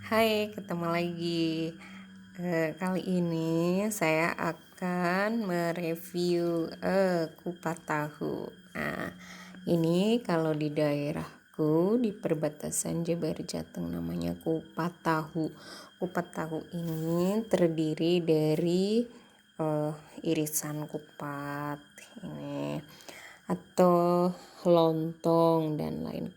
Hai, ketemu lagi. Kali ini saya akan mereview kupat tahu. Nah, ini kalau di daerahku di perbatasan Jabar Jateng namanya kupat tahu. Kupat tahu ini terdiri dari irisan kupat ini atau lontong dan lain.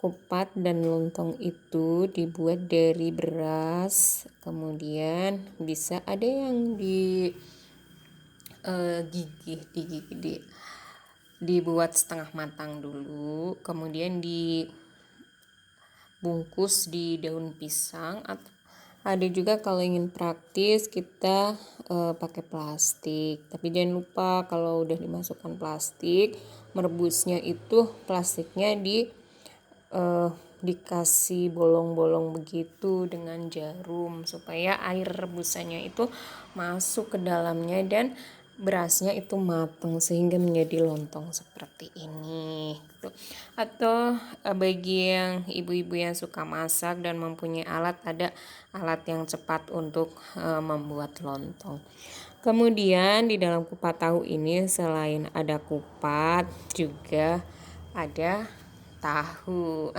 Kupat dan lontong itu dibuat dari beras, kemudian bisa ada yang dibuat setengah matang dulu, kemudian dibungkus di daun pisang. Atau ada juga kalau ingin praktis kita pakai plastik, tapi jangan lupa kalau udah dimasukkan plastik, merebusnya itu plastiknya dikasih bolong-bolong begitu dengan jarum supaya air rebusannya itu masuk ke dalamnya dan berasnya itu matang sehingga menjadi lontong seperti ini gitu. Atau bagi yang ibu-ibu yang suka masak dan mempunyai alat, ada alat yang cepat untuk membuat lontong. Kemudian di dalam kupat tahu ini selain ada kupat juga ada tahu.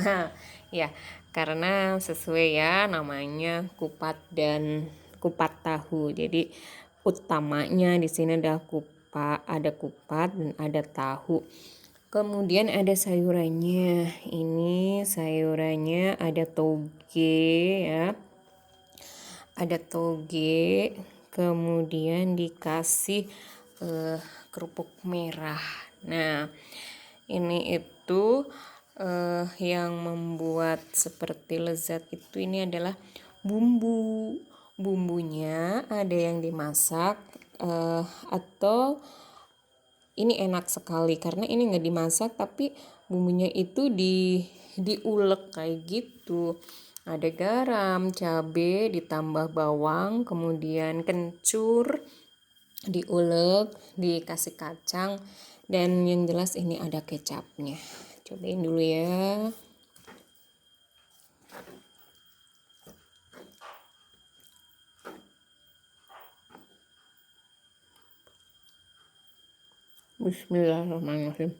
Ya, karena sesuai ya namanya kupat tahu. Jadi utamanya di sini ada kupat dan ada tahu. Kemudian ada sayurannya. Ini sayurannya ada toge ya. Ada toge, kemudian dikasih kerupuk merah. Nah, ini itu yang membuat seperti lezat itu ini adalah bumbunya ada yang dimasak atau ini enak sekali karena ini nggak dimasak tapi bumbunya itu diulek kayak gitu. Ada garam, cabai, ditambah bawang, kemudian kencur, diulek, dikasih kacang, dan yang jelas ini ada kecapnya. Cobain dulu ya. Bismillahirrahmanirrahim.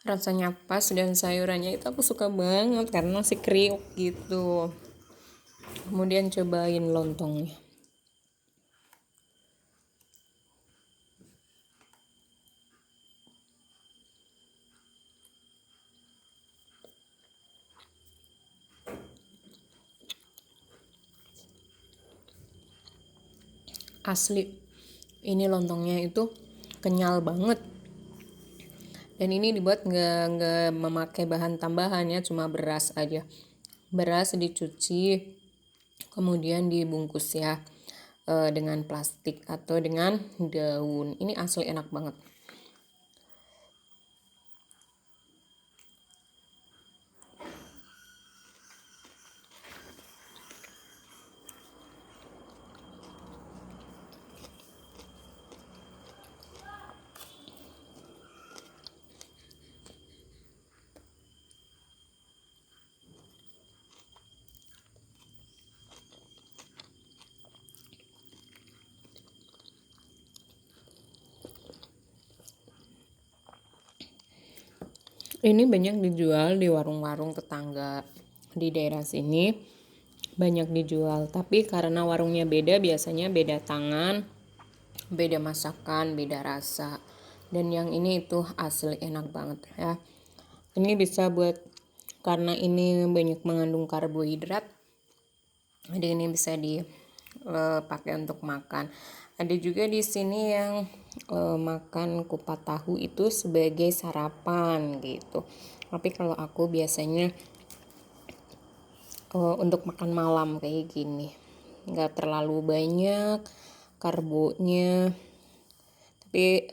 Rasanya pas dan sayurannya itu aku suka banget karena masih kriuk gitu. Kemudian cobain lontongnya. Asli, ini lontongnya itu kenyal banget. Dan ini dibuat nggak memakai bahan tambahan ya, cuma beras aja. Beras dicuci, kemudian dibungkus ya dengan plastik atau dengan daun. Ini asli enak banget. Ini banyak dijual di warung-warung tetangga di daerah sini, banyak dijual. Tapi karena warungnya beda, biasanya beda tangan, beda masakan, beda rasa. Dan yang ini itu asli enak banget ya. Ini bisa buat, karena ini banyak mengandung karbohidrat, jadi ini bisa dipakai untuk makan. Ada juga di sini yang makan kupat tahu itu sebagai sarapan gitu. Tapi kalau aku biasanya untuk makan malam kayak gini, nggak terlalu banyak karbonya, tapi Tapi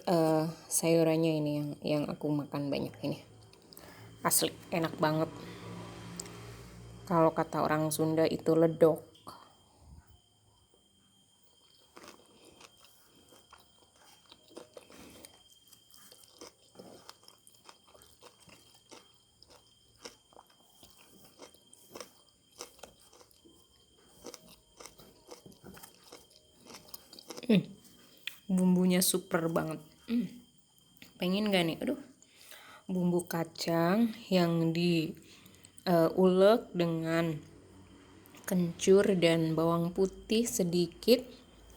sayurannya ini yang aku makan banyak ini. Asli enak banget. Kalau kata orang Sunda itu ledok. Bumbunya super banget. Pengen gak nih? Aduh. Bumbu kacang yang diulek dengan kencur dan bawang putih sedikit,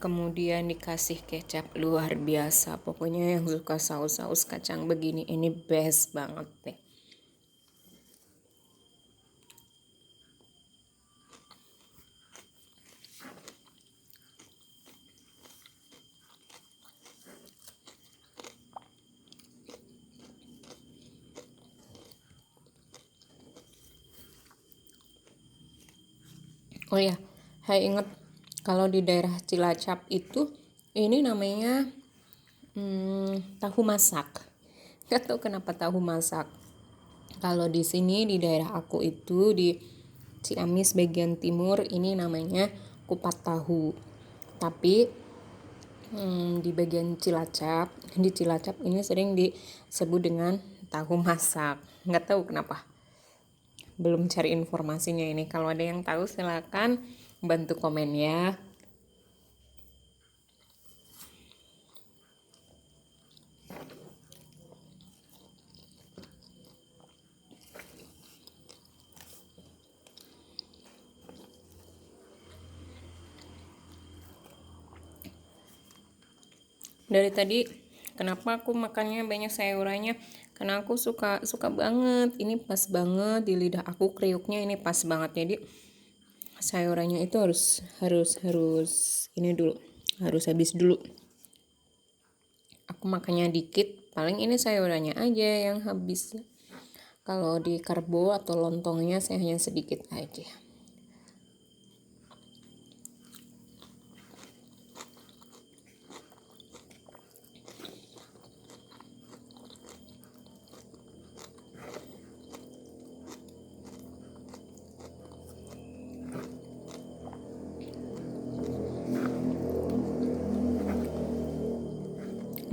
kemudian dikasih kecap, luar biasa. Pokoknya yang suka saus-saus kacang begini ini best banget deh. Oh ya, saya ingat kalau di daerah Cilacap itu ini namanya tahu masak. Gak tahu kenapa tahu masak. Kalau di sini di daerah aku itu di Ciamis bagian timur ini namanya kupat tahu. Tapi di bagian Cilacap, di Cilacap ini sering disebut dengan tahu masak. Nggak tahu kenapa. Belum cari informasinya ini. Kalau ada yang tahu silakan bantu komen ya. Dari tadi kenapa aku makannya banyak sayurannya, karena aku suka banget. Ini pas banget di lidah aku, kriuknya ini pas banget. Jadi sayurannya itu harus ini dulu, harus habis dulu. Aku makannya dikit, paling ini sayurannya aja yang habis. Kalau di karbo atau lontongnya saya hanya sedikit aja.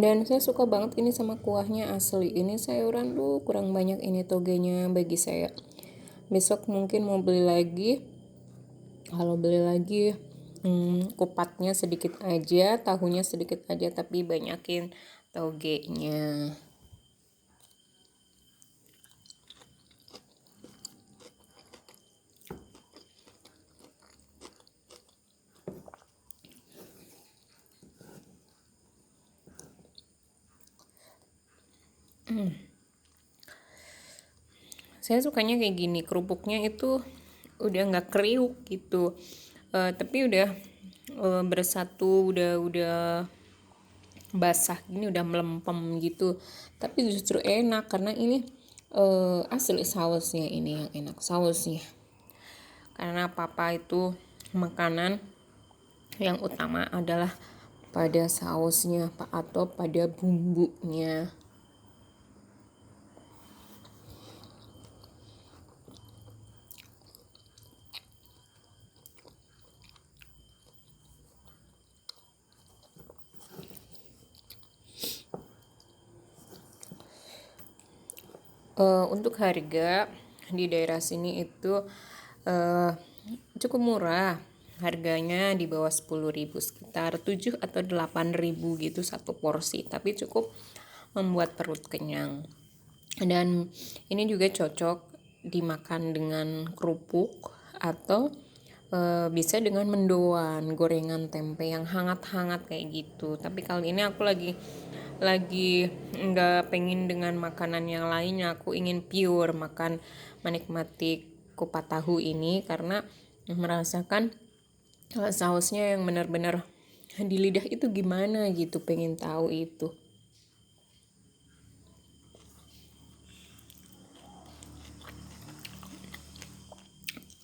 Dan saya suka banget ini sama kuahnya, asli. Ini sayuran kurang banyak ini togenya bagi saya. Besok mungkin mau beli lagi. Kalau beli lagi kupatnya sedikit aja, tahunya sedikit aja, tapi banyakin togenya. Saya sukanya kayak gini, kerupuknya itu udah nggak kriuk gitu, tapi udah bersatu, udah basah gini, udah melempem gitu. Tapi justru enak karena ini asli sausnya ini yang enak, sausnya. Karena papa itu makanan yang utama adalah pada sausnya Pak, atau pada bumbunya. Untuk harga di daerah sini itu cukup murah. Harganya di bawah 10.000, sekitar 7 atau 8.000 gitu satu porsi, tapi cukup membuat perut kenyang. Dan ini juga cocok dimakan dengan kerupuk atau bisa dengan mendoan, gorengan tempe yang hangat-hangat kayak gitu. Tapi kali ini aku lagi nggak pengen dengan makanan yang lainnya. Aku ingin pure menikmati kupat tahu ini karena merasakan sausnya yang benar-benar di lidah itu gimana gitu, pengen tahu itu.